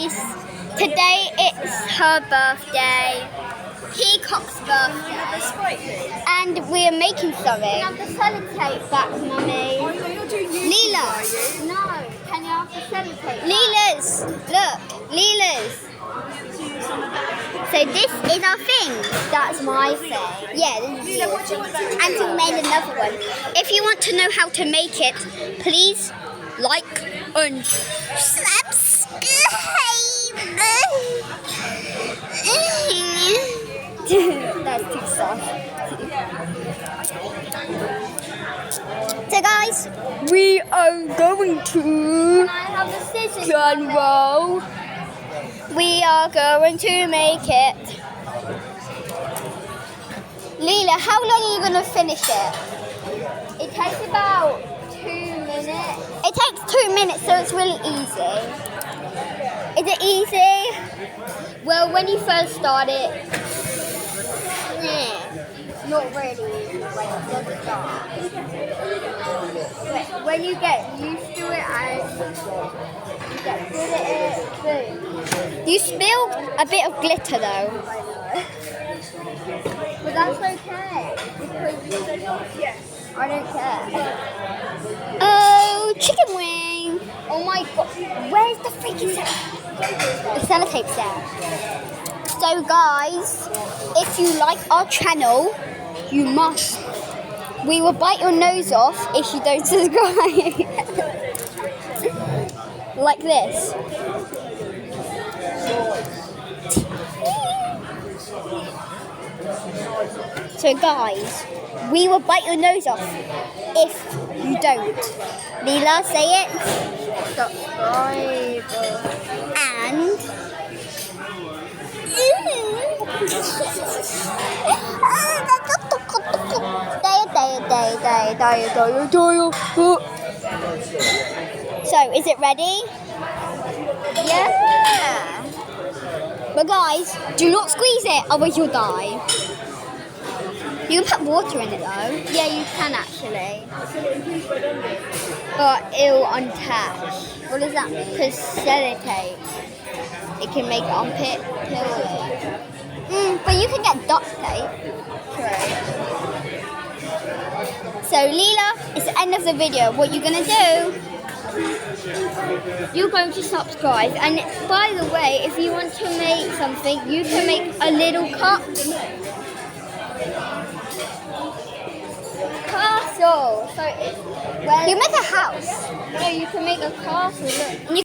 guys, today it's her birthday, Peacock's birthday, and we're making something. Can you have the sellotape back, Mummy? Oh, you're doing YouTube, Leela. are you? No, can you have the sellotape? Leela's, look, Leela's. So this is our thing. That's my thing. Yeah, this is Leela, what do you want that to and be? we made another one. If you want to know how to make it, please like and subscribe. That's too soft. So guys, we are going to drum roll. We are going to make it. Leela, how long are you going to finish it? It takes about 2 minutes. It takes 2 minutes, so it's really easy. Is it easy? Well, when you first start it, not really easy when it doesn't start. But when you get used to it and you get good at it, boom. You spilled a bit of glitter though. But that's okay. Because yes, I don't care. Oh, chicken wing. Oh my god. Where's the freaking the sellotape's there. So guys, if you like our channel, you must. We will bite your nose off if you don't subscribe. Like this. So guys, we will bite your nose off if you don't. Leela, say it. Subscribe. And so, is it ready? Yeah. But guys, do not squeeze it, otherwise you'll die. You can put water in it though. Yeah, you can actually. But it'll untouch. What does that mean? Because sellotape, it can make armpit pillowy. But you can get duct tape. True. So Leela, it's the end of the video. What you're gonna do? You're going to subscribe. And by the way, if you want to make something, you can make a little cup. Castle. So you make a house. No, you can make a castle. Look.